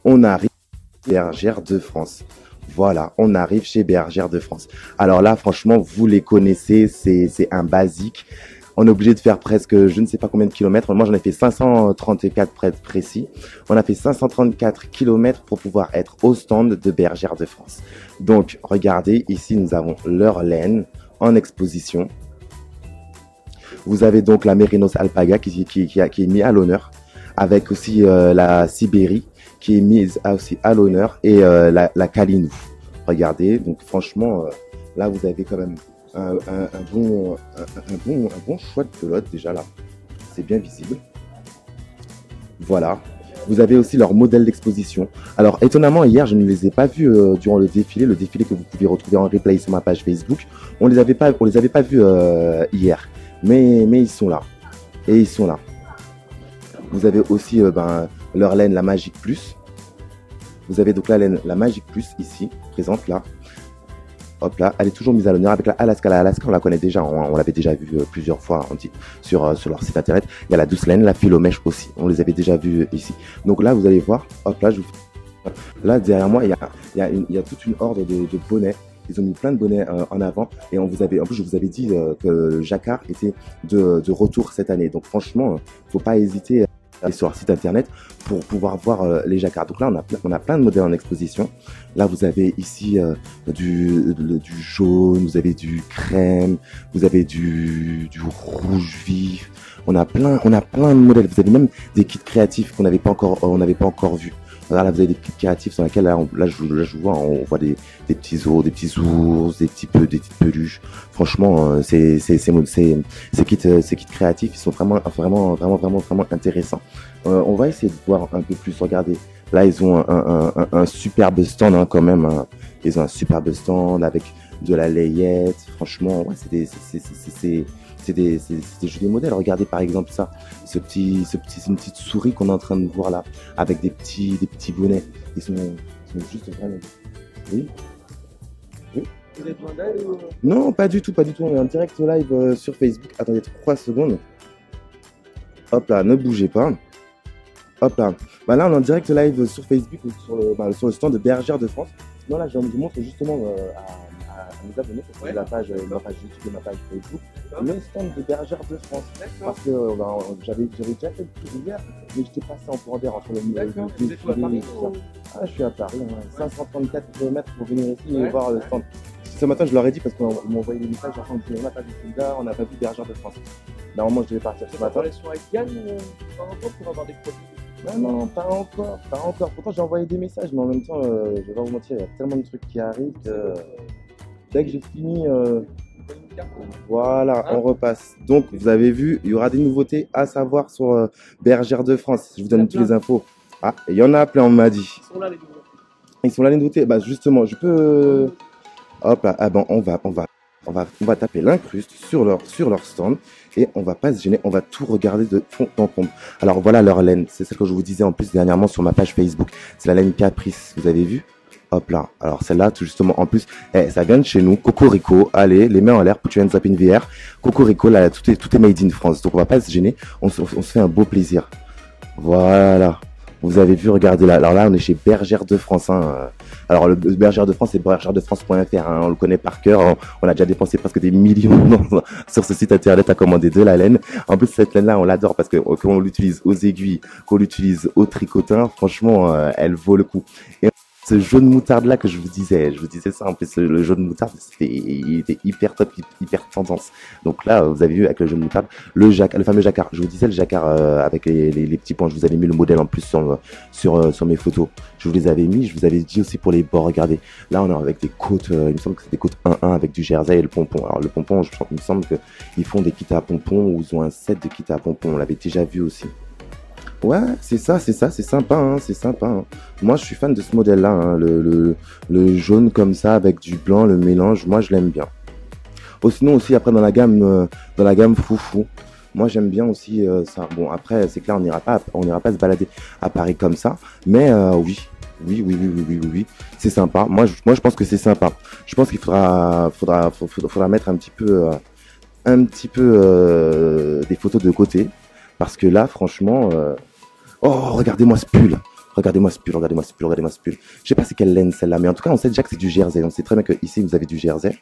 on arrive chez Bergère de France. Voilà, on arrive chez Bergère de France. Alors là, franchement, vous les connaissez, c'est un basique. On est obligé de faire presque, je ne sais pas combien de kilomètres. Moi, j'en ai fait 534 précis. On a fait 534 kilomètres pour pouvoir être au stand de Bergère de France. Donc, regardez, ici, nous avons leur laine en exposition. Vous avez donc la Mérinos alpaga qui est mise à l'honneur, avec aussi la Sibérie qui est mise aussi à l'honneur et la Kalinou. Regardez, donc franchement, là, vous avez quand même un bon choix de pelote déjà là. C'est bien visible. Voilà. Vous avez aussi leur modèle d'exposition. Alors, étonnamment, hier, je ne les ai pas vus durant le défilé que vous pouvez retrouver en replay sur ma page Facebook. On les avait pas vus hier, mais ils sont là. Et ils sont là. Vous avez aussi leur laine, la Magic Plus. Vous avez donc la laine, la Magic Plus ici, présente là. Hop là, elle est toujours mise à l'honneur avec la Alaska. La Alaska, on la connaît déjà, on l'avait déjà vu plusieurs fois sur leur site internet. Il y a la douce laine, la philomèche aussi, on les avait déjà vus ici. Donc là, vous allez voir, hop là, là derrière moi, il y a toute une horde de bonnets. Ils ont mis plein de bonnets en avant et en plus, je vous avais dit que le jacquard était de retour cette année. Donc franchement, faut pas hésiter à aller sur leur site internet pour pouvoir voir les jacquards. Donc là, on a plein de modèles en exposition. Là, vous avez ici du jaune, vous avez du crème, vous avez du rouge vif. On a plein de modèles. Vous avez même des kits créatifs qu'on n'avait pas encore vus. Là, vous avez des kits créatifs sur lesquels là, je vois, on voit des petits ours, des petites peluches. Franchement, ces kits créatifs, ils sont vraiment intéressants. On va essayer de voir un peu plus. Regardez, là, ils ont un superbe stand hein, quand même. Hein. Ils ont un superbe stand avec de la layette. Franchement, ouais, c'est des jolis modèles. Regardez par exemple ça, c'est une petite souris qu'on est en train de voir là, avec des petits bonnets. Ils sont juste vraiment. Oui. Oui. Vous êtes mandal ou... Non, pas du tout. On est en direct live sur Facebook. Attendez 3 secondes. Hop là, ne bougez pas. Hop là. Bah là, on est en direct live sur Facebook sur le stand de Bergère de France. Non, là, je vous montre justement à nous abonner sur la page YouTube et ma page Facebook. Le stand de Bergère de France. Parce que j'avais déjà fait le tour hier, mais j'étais passé en courant d'air entre le défilé et tout ça. Ah, je suis à Paris, 534 km pour venir ici et voir le stand. Ce matin, je leur ai dit parce qu'on m'a envoyé des messages, on n'a pas vu Fulda, on n'a pas vu Bergère de France. Normalement, je devais partir ce matin. Relation avec Yann, par rapport pour avoir des produits. Non, pas encore. Pourtant, j'ai envoyé des messages, mais en même temps, je vais pas vous mentir, il y a tellement de trucs qui arrivent que dès que j'ai fini, voilà, on repasse. Donc, vous avez vu, il y aura des nouveautés à savoir sur Bergère de France. Je vous donne toutes les infos. Ah, il y en a plein, on m'a dit. Ils sont là les nouveautés. Ils sont là les nouveautés. Bah justement, je peux. Hop là, ah ben on va taper l'incruste sur leur stand et on va pas se gêner, on va tout regarder de fond en comble. Alors voilà leur laine, c'est celle que je vous disais en plus dernièrement sur ma page Facebook. C'est la laine Caprice, vous avez vu? Hop là, alors celle-là tout justement en plus, ça vient de chez nous, Cocorico, allez, les mains en l'air, put your hands up in the air. Cocorico, là tout est made in France, donc on va pas se gêner, on se fait un beau plaisir. Voilà. Vous avez vu, regardez là. Alors là, on est chez Bergère de France. Hein. Alors le Bergère de France, c'est bergèredefrance.fr. Hein. On le connaît par cœur. On a déjà dépensé presque des millions sur ce site internet à commander de la laine. En plus, cette laine-là, on l'adore parce que qu'on l'utilise aux aiguilles, qu'on l'utilise au tricotin. Franchement, elle vaut le coup. Et ce jaune moutarde-là que je vous disais ça. En plus, le jaune moutarde, il était hyper top, hyper tendance. Donc là, vous avez vu avec le jaune moutarde, le fameux jacquard. Je vous disais le jacquard avec les petits points. Je vous avais mis le modèle en plus sur mes photos. Je vous les avais mis. Je vous avais dit aussi pour les bords. Regardez, là, on est avec des côtes. Il me semble que c'est des côtes 1-1 avec du jersey et le pompon. Alors le pompon, il me semble qu'ils font des kits à pompons ou ils ont un set de kits à pompons. On l'avait déjà vu aussi. Ouais, c'est sympa, hein, c'est sympa. Hein. Moi, je suis fan de ce modèle-là, hein, le jaune comme ça avec du blanc, le mélange. Moi, je l'aime bien. Oh, sinon aussi après dans la gamme foufou. Moi, j'aime bien aussi ça. Bon, après, c'est clair, on n'ira pas se balader à Paris comme ça, mais oui, c'est sympa. Moi, je pense que c'est sympa. Je pense qu'il faudra mettre un petit peu des photos de côté. Parce que là, franchement, oh, regardez-moi ce pull. Regardez-moi ce pull, regardez-moi ce pull, regardez-moi ce pull. Je sais pas c'est quelle laine celle-là, mais en tout cas, on sait déjà que c'est du jersey. On sait très bien que ici vous avez du jersey.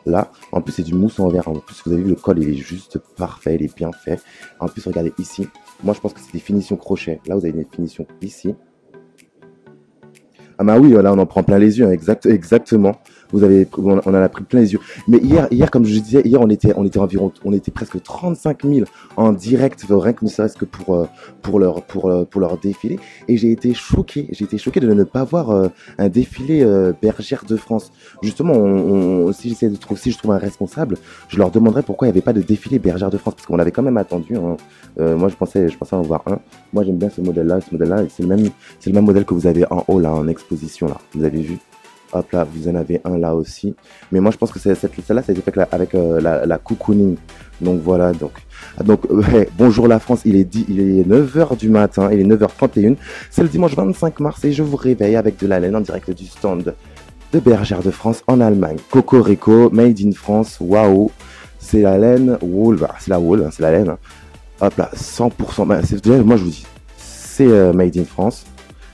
Là, en plus, c'est du mousse en verre. En plus, vous avez vu, le col, il est juste parfait, il est bien fait. En plus, regardez ici. Moi, je pense que c'est des finitions crochet. Là, vous avez des finitions ici. Ah bah oui, là, on en prend plein les yeux, hein, exactement. On en a pris plein les yeux. Mais hier, comme je disais, hier, on était presque 35 000 en direct, rien que ne serait-ce que pour leur défilé. Et j'ai été choqué de ne pas voir un défilé Bergère de France. Justement, si je trouve un responsable, je leur demanderais pourquoi il n'y avait pas de défilé Bergère de France, parce qu'on l'avait quand même attendu, hein. Moi, je pensais en voir un. Moi, j'aime bien ce modèle-là, c'est le même modèle que vous avez en haut, là, en exposition, là. Vous avez vu? Hop là, vous en avez un là aussi. Mais moi, je pense que celle-là, ça a été fait avec la cocooning. Donc voilà, donc ouais, bonjour la France, il est 9h du matin, il est 9h31. C'est le dimanche 25 mars et je vous réveille avec de la laine en direct du stand de Bergère de France en Allemagne. Cocorico, made in France, waouh. C'est la laine wool, bah, c'est la wool, hein, c'est la laine. Hop là, 100%. Bah, moi, je vous dis, c'est made in France.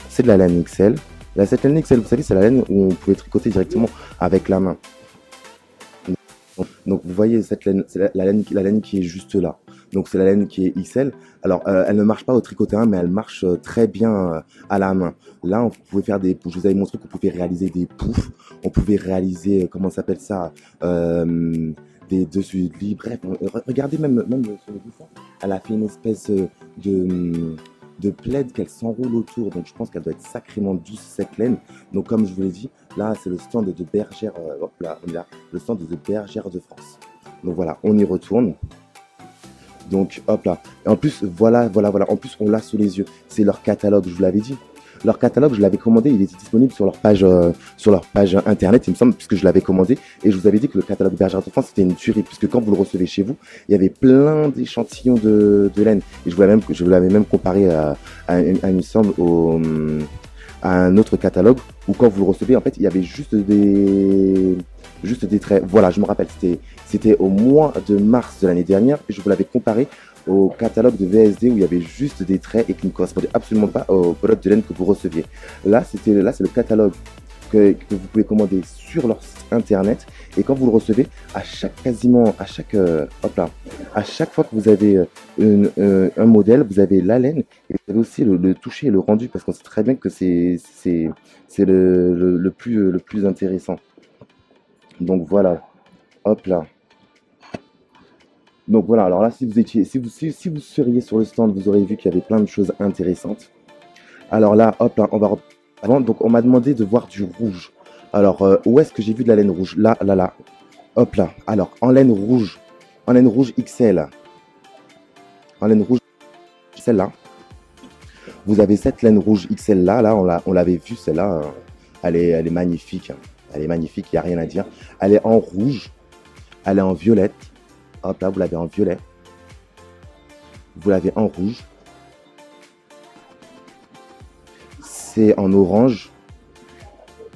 C'est de la laine XL. Là, cette laine XL, vous savez, c'est la laine où on pouvait tricoter directement avec la main. Donc vous voyez cette laine, c'est la laine qui est juste là. Donc c'est la laine qui est XL. Alors elle ne marche pas au tricoté 1, mais elle marche très bien à la main. Là, on pouvait faire je vous avais montré qu'on pouvait réaliser des poufs. On pouvait réaliser, comment ça s'appelle ça, des dessus de lit. Bref, regardez même sur le dessin, elle a fait une espèce de plaid qu'elle s'enroule autour, donc je pense qu'elle doit être sacrément douce cette laine. Donc comme je vous l'ai dit, là c'est le stand de Bergère, hop là, on est là, le stand de Bergère de France. Donc voilà, on y retourne. Donc hop là, et en plus voilà, en plus on l'a sous les yeux, c'est leur catalogue, je vous l'avais dit. Leur catalogue, je l'avais commandé, il était disponible sur leur page internet, il me semble, puisque je l'avais commandé. Et je vous avais dit que le catalogue Bergère de France, c'était une tuerie, puisque quand vous le recevez chez vous, il y avait plein d'échantillons de laine. Et je vous l'avais même comparé il me semble, à un autre catalogue, où quand vous le recevez, en fait, il y avait juste des traits. Voilà, je me rappelle, c'était au mois de mars de l'année dernière, et je vous l'avais comparé au catalogue de VSD où il y avait juste des traits et qui ne correspondaient absolument pas au produit de laine que vous receviez. Là, c'est le catalogue que vous pouvez commander sur leur site internet, et quand vous le recevez, à chaque fois que vous avez un modèle, vous avez la laine et vous avez aussi le toucher et le rendu, parce qu'on sait très bien que c'est le plus intéressant. Donc voilà, hop là. Donc voilà, alors là, si vous seriez sur le stand, vous aurez vu qu'il y avait plein de choses intéressantes. Alors là, hop là, donc on m'a demandé de voir du rouge. Alors, où est-ce que j'ai vu de la laine rouge? Là. Hop là. Alors, en laine rouge XL. En laine rouge XL là. Vous avez cette laine rouge XL là, on l'avait vu, celle-là. Elle est magnifique. Elle est magnifique, il n'y a rien à dire. Elle est en rouge. Elle est en violette. Hop là, vous l'avez en violet. Vous l'avez en rouge. C'est en orange.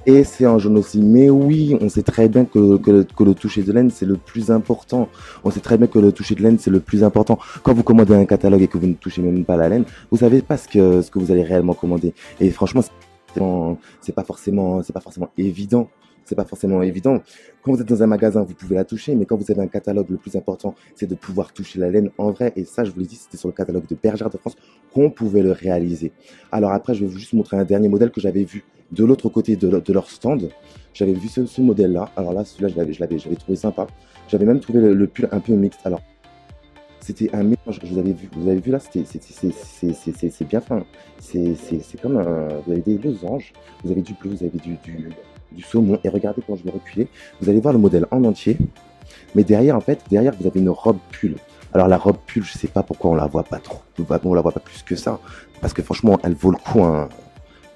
Et c'est en jaune aussi. Mais oui, on sait très bien que le toucher de laine, c'est le plus important. On sait très bien que le toucher de laine, c'est le plus important. Quand vous commandez un catalogue et que vous ne touchez même pas la laine, vous savez pas ce que vous allez réellement commander. Et franchement, c'est pas forcément évident. C'est pas forcément évident. Quand vous êtes dans un magasin, vous pouvez la toucher, mais quand vous avez un catalogue, le plus important, c'est de pouvoir toucher la laine en vrai. Et ça, je vous l'ai dit, c'était sur le catalogue de Bergère de France qu'on pouvait le réaliser. Alors après, je vais vous juste montrer un dernier modèle que j'avais vu de l'autre côté de leur stand. J'avais vu ce modèle-là. Alors là, celui-là, je l'avais trouvé sympa. J'avais même trouvé le pull un peu mixte. Alors, c'était un mélange. Vous avez vu là, c'est bien fin. C'est comme vous avez des losanges, vous avez du bleu, vous avez du saumon. Et regardez, quand je vais reculer, vous allez voir le modèle en entier. Mais derrière, en fait, vous avez une robe pull. Alors la robe pull, je sais pas pourquoi on la voit pas trop. On la voit pas plus que ça. Parce que franchement, elle vaut le coup, hein.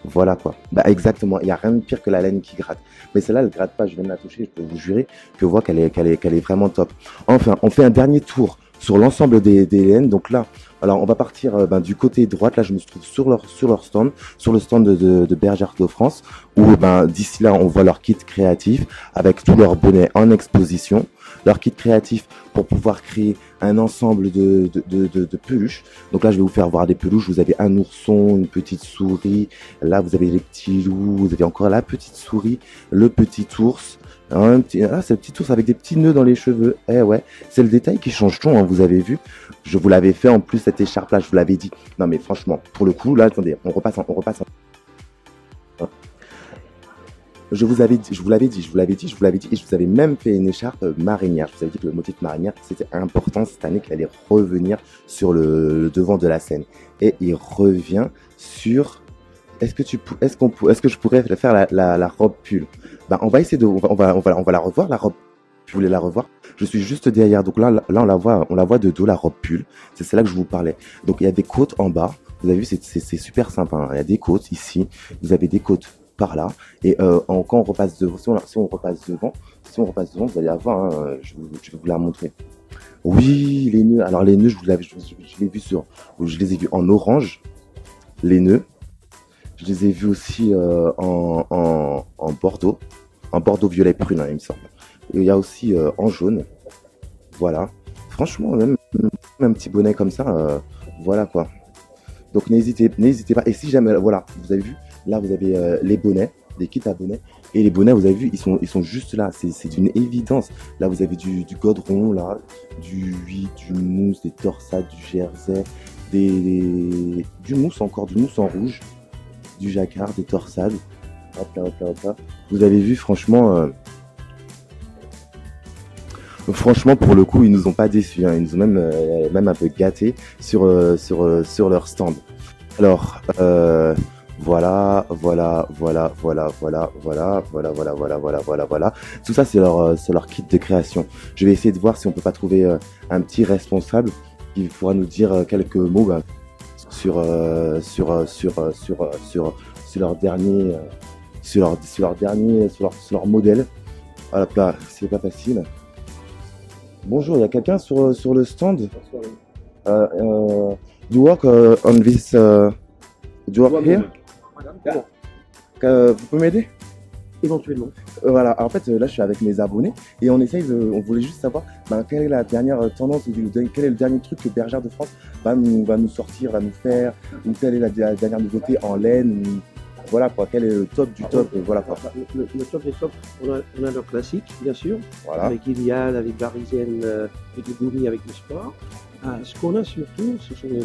Voilà quoi. Bah exactement, il n'y a rien de pire que la laine qui gratte. Mais celle-là, elle gratte pas, je viens de la toucher, je peux vous jurer que je vois qu'elle est vraiment top. Enfin, on fait un dernier tour sur l'ensemble des laines. Donc là, alors on va partir du côté droite. Là, je me trouve sur leur stand, sur le stand de Bergère de France, où d'ici là, on voit leur kit créatif avec tous leurs bonnets en exposition. leur kit créatif pour pouvoir créer un ensemble de peluches. Donc là, je vais vous faire voir des peluches. Vous avez un ourson, une petite souris. Là, vous avez les petits loups. Vous avez encore la petite souris, le petit ours. Ah, c'est le petit ours avec des petits nœuds dans les cheveux. Eh ouais, c'est le détail qui change tout, hein, vous avez vu. Je vous l'avais fait en plus, cette écharpe-là, je vous l'avais dit. Non mais franchement, pour le coup, là, attendez, on repasse je vous avais dit, je vous l'avais dit, je vous l'avais dit, je vous l'avais dit, et je vous avais même fait une écharpe marinière. Je vous avais dit que le motif marinière, c'était important cette année qu'il allait revenir sur le devant de la scène. Et il revient sur. Est-ce que je pourrais faire la robe pull? Ben, on va essayer de, on va la revoir la robe. Je voulais la revoir. Je suis juste derrière, donc là, on la voit de dos la robe pull. C'est celle-là que je vous parlais. Donc il y a des côtes en bas. Vous avez vu, c'est super sympa, hein. Il y a des côtes ici. Vous avez des côtes par là. Et quand on repasse devant, si on repasse devant, vous allez avoir, hein, je vais vous la montrer. Oui, les nœuds. Alors les nœuds, je les ai vus en orange, les nœuds. Je les ai vus aussi en bordeaux violet prune, hein, il me semble. Et il y a aussi en jaune. Voilà. Franchement, même un petit bonnet comme ça, voilà quoi. Donc n'hésitez pas. Et si jamais, voilà, vous avez vu, là vous avez les bonnets, des kits à bonnets. Et les bonnets, vous avez vu, ils sont juste là. C'est d'une évidence. Là vous avez du godron, là, du mousse, des torsades, du jersey, du mousse encore, du mousse en rouge, du jacquard, des torsades. Hop là, hop là, hop là. Vous avez vu, franchement, pour le coup, ils nous ont pas déçus, hein. Ils nous ont même un peu gâtés sur leur stand. Alors, voilà. Tout ça, c'est leur kit de création. Je vais essayer de voir si on peut pas trouver un petit responsable qui pourra nous dire quelques mots sur leur dernier, sur leur modèle. Voilà, là, c'est pas facile. Bonjour, il y a quelqu'un sur le stand? You work on this. You work here? Vous pouvez m'aider? Éventuellement. Voilà, en fait, là, je suis avec mes abonnés et on voulait juste savoir quelle est la dernière tendance, quel est le dernier truc que Bergère de France va nous sortir, va nous faire, ou quelle est la dernière nouveauté en laine, ou voilà quoi, quel est le top du top, voilà quoi. Le top des tops, on a leur classique, bien sûr, Voilà. avec Iliad, avec Barisienne, avec les Goumi, avec le sport. Ce qu'on a surtout, ce sont les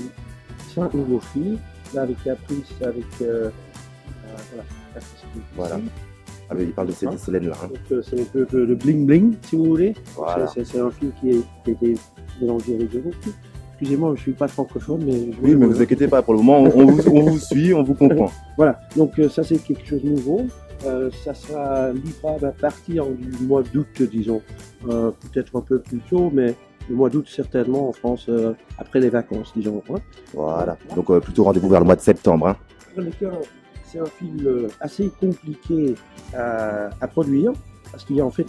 5 nouveaux fils, là avec Caprice, avec Voilà. Ah, mais il parle de ces laines-là. Hein. Donc c'est un peu le bling bling, si vous voulez. Voilà. C'est un fil qui a été mélangé avec de l'autre. Excusez-moi, je ne suis pas francophone, mais... Oui, mais vous inquiétez pas, pour le moment, on vous suit, on vous comprend. Voilà, donc ça c'est quelque chose de nouveau. Ça sera livrable à partir du mois d'août, disons. Peut-être un peu plus tôt, mais le mois d'août certainement en France, après les vacances, disons. Hein. Voilà, donc plutôt rendez-vous vers le mois de septembre. Hein. C'est un fil assez compliqué à produire, parce qu'il y a en fait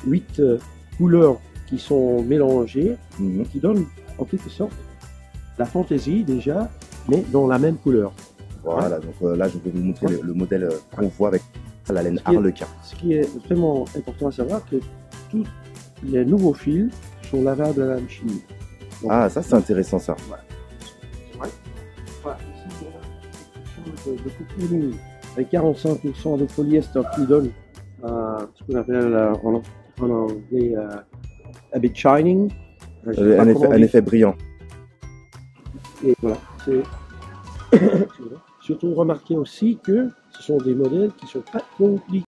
8 couleurs qui sont mélangées, qui donnent en quelque sorte la fantaisie déjà, mais dans la même couleur. Voilà, donc là je vais vous montrer le modèle qu'on voit avec la laine Harlequin. Ce qui est vraiment important à savoir, que tous les nouveaux fils sont lavables à la machine. Donc, ça c'est intéressant ça. Voilà. C'est vrai. Voilà, ici on a quelque chose de cocooning avec 45% de polyester qui donne ce qu'on appelle en anglais a bit shining. Un effet brillant. Et voilà, c'est surtout remarquez aussi que ce sont des modèles qui sont pas compliqués.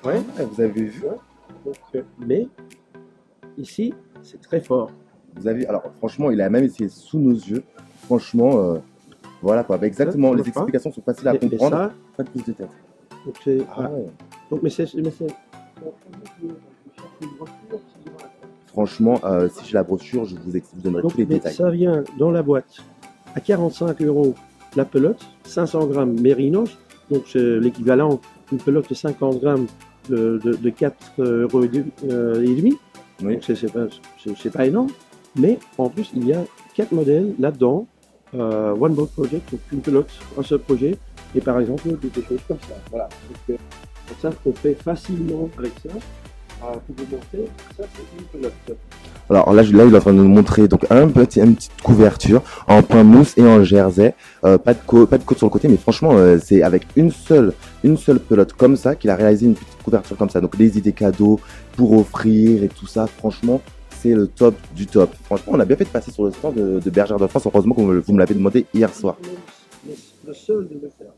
Ouais. Vous avez vu? Donc, mais ici, c'est très fort. Vous avez, alors franchement, il a même essayé sous nos yeux. Franchement, voilà quoi. Bah, exactement, les explications sont faciles à comprendre. Ça, pas de prise de tête. Donc c'est. Ah, ouais. Donc, mais c'est. Franchement, si j'ai la brochure, je vous donnerai tous les détails. Ça vient dans la boîte à 45 € la pelote, 500 grammes Mérinos, donc c'est l'équivalent d'une pelote de 50 grammes de 4,5 €. Oui. Donc c'est pas énorme, mais en plus il y a 4 modèles là-dedans. One Boat Project, donc une pelote, un seul projet, et par exemple des choses comme ça. Voilà. Donc ça on fait facilement avec ça. Pour vous montrer, ça c'est une pelote. Alors là, il est en train de nous montrer donc une petite couverture en point mousse et en jersey, pas de côte sur le côté, mais franchement c'est avec une seule pelote comme ça qu'il a réalisé une petite couverture comme ça. Donc des idées cadeaux pour offrir et tout ça, franchement c'est le top du top. Franchement, on a bien fait de passer sur le stand de Bergère de France. Heureusement que vous me l'avez demandé hier soir. Le seul de le faire.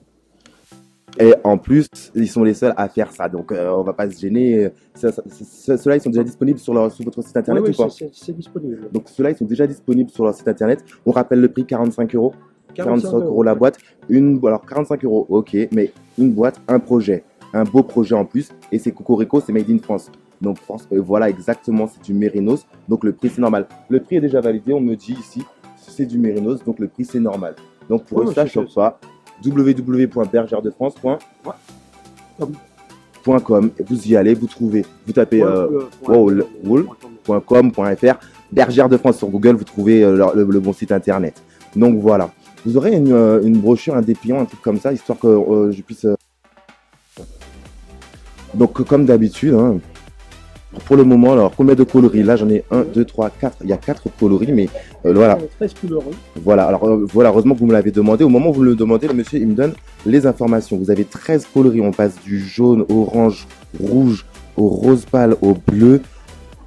Et en plus, ils sont les seuls à faire ça, donc on va pas se gêner. Ceux-là, ils sont déjà disponibles sur votre site internet ou pas? C'est disponible. Donc ceux-là, ils sont déjà disponibles sur leur site internet. On rappelle le prix, 45 €. 45 € la boîte. Alors 45 €, ok, mais une boîte, un projet. Un beau projet en plus. Et c'est Cocorico, c'est made in France. Donc voilà, exactement, c'est du Mérinos. Donc le prix, c'est normal. Le prix est déjà validé, on me dit ici, c'est du Mérinos, donc le prix, c'est normal. Donc pour eux, ça ne choque pas. www.bergèredefrance.com. Vous y allez, vous trouvez, vous tapez wool.com.fr, Bergère de France sur Google, vous trouvez le bon site internet. Donc voilà, vous aurez une brochure, un dépliant, un truc comme ça, histoire que je puisse. Donc comme d'habitude, hein, pour le moment, alors combien de coloris? Là j'en ai 1, 2, 3, 4, il y a 4 coloris, mais voilà. 13 couleurs. Voilà, alors voilà, heureusement que vous me l'avez demandé. Au moment où vous me le demandez, le monsieur il me donne les informations. Vous avez 13 coloris, on passe du jaune, orange, rouge, au rose pâle, au bleu.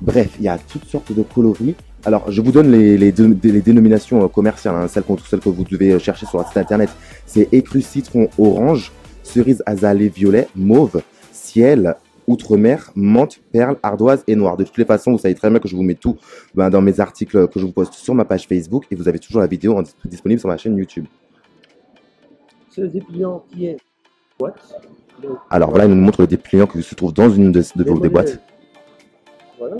Bref, il y a toutes sortes de coloris. Alors je vous donne les dénominations commerciales, hein, celles que vous devez chercher sur leur site internet. C'est écru citron orange, cerise azalée violet, mauve, ciel, outre-mer, menthe, perle, ardoise et noire. De toutes les façons, vous savez très bien que je vous mets tout dans mes articles que je vous poste sur ma page Facebook et vous avez toujours la vidéo disponible sur ma chaîne YouTube. C'est le dépliant qui est boîte. Alors voilà, il nous montre le dépliant qui se trouve dans une de vos boîtes. Voilà.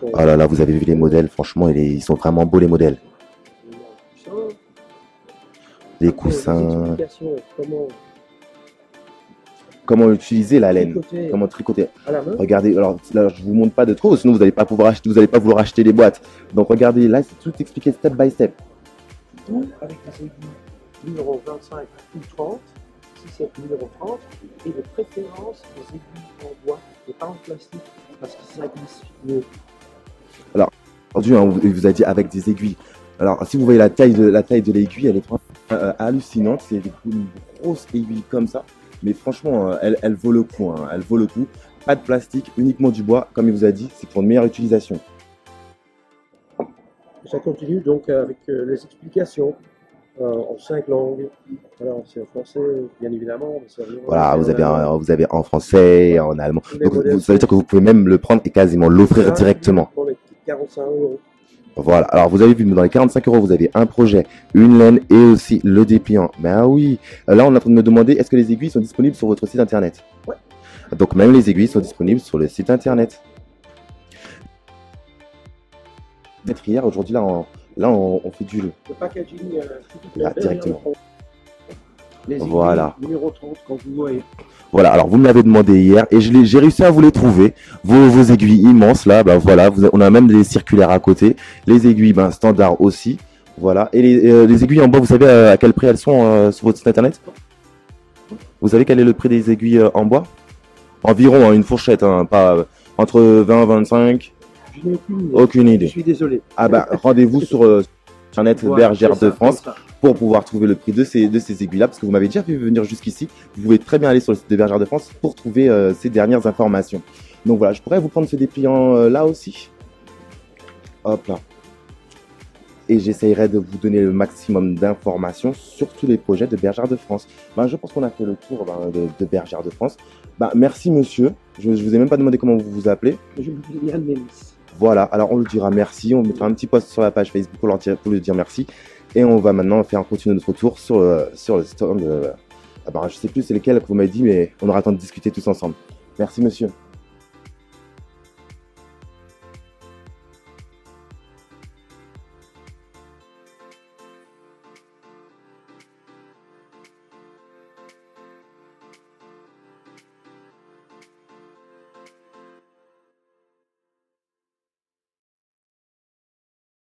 Oh là là, vous avez vu les modèles, franchement, ils sont vraiment beaux les modèles. Les coussins. Comment utiliser la laine, comment tricoter. Regardez, alors là, je vous montre pas de trop, sinon vous n'allez pas pouvoir acheter, vous n'allez pas vouloir acheter les boîtes. Donc regardez, là c'est tout expliqué step by step. Tout avec des aiguilles numéro 25 ou 30, si c'est numéro 30, et de préférence des aiguilles en bois et pas en plastique, parce que ça glisse mieux. Alors, aujourd'hui, hein, il vous a dit avec des aiguilles. Alors, si vous voyez la taille de l'aiguille, elle est hallucinante. C'est une grosse aiguille comme ça. Mais franchement, elle vaut le coup, hein. Elle vaut le coup. Pas de plastique, uniquement du bois. Comme il vous a dit, c'est pour une meilleure utilisation. Ça continue donc avec les explications en 5 langues. Alors, c'est en français, bien évidemment. Voilà, vous avez en français, en allemand. Donc, ça veut dire que vous pouvez même le prendre et quasiment l'offrir directement. Pour les 45 €. Voilà, alors vous avez vu, dans les 45 €, vous avez un projet, une laine et aussi le dépliant. Ben oui, là on est en train de me demander, est-ce que les aiguilles sont disponibles sur votre site internet? Ouais. Donc même les aiguilles sont disponibles sur le site internet. Hier, aujourd'hui, là on fait du... Le packaging, directement. Les aiguilles, voilà. Numéro 30, quand vous voyez. Voilà, alors vous me l'avez demandé hier et j'ai réussi à vous les trouver. Vos aiguilles immenses là, bah voilà, on a même des circulaires à côté. Les aiguilles standard aussi. Voilà. Et les aiguilles en bois, vous savez à quel prix elles sont sur votre site internet? Vous savez quel est le prix des aiguilles en bois? Environ, une fourchette, pas entre 20 et 25. Je n'ai aucune idée. Je suis désolé. Ah bah rendez-vous sur internet Bergère de France pour pouvoir trouver le prix de ces aiguilles-là, parce que vous m'avez déjà fait venir jusqu'ici. Vous pouvez très bien aller sur le site de Bergère de France pour trouver ces dernières informations. Donc voilà, je pourrais vous prendre ce dépliant là aussi. Hop là. et j'essayerai de vous donner le maximum d'informations sur tous les projets de Bergère de France. Je pense qu'on a fait le tour de Bergère de France. Merci monsieur, je ne vous ai même pas demandé comment vous vous appelez. Je m'appelle Yann Mélis. Voilà, alors on le dira merci, on mettra un petit post sur la page Facebook pour le dire merci. Et on va maintenant continuer notre tour sur le stand. Je ne sais plus c'est lesquels que vous m'avez dit, mais on aura le temps de discuter tous ensemble. Merci monsieur.